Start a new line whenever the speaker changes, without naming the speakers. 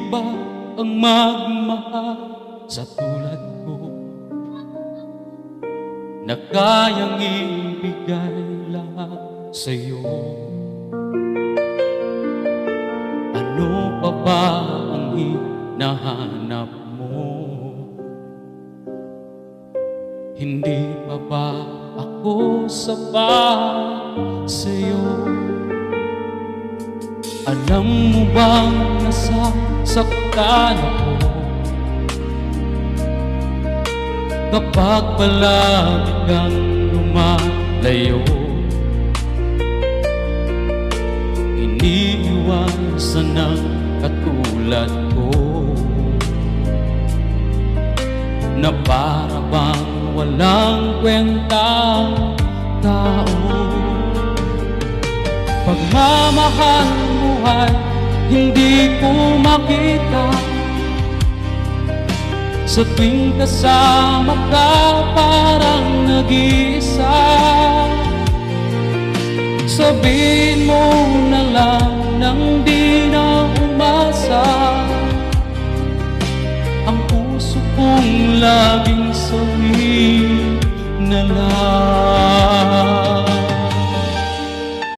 ba ang magmahal sa tulad ko na kayang ibigay lahat sa'yo? Ano pa ba ang hinahanap mo? Hindi pa ba ako sapat sa'yo? Alam mo bang nasasaktan ako kapag palagi kang lumalayo? Iniiwasan ng katulad ko na para bang walang kwentang tao. Pagmamahal mo ay hindi ko makita, sa tuwing kasama ka parang nag-iisa. Sabihin mo na lang nang di na umasa, ang puso kong laging sawi na lang.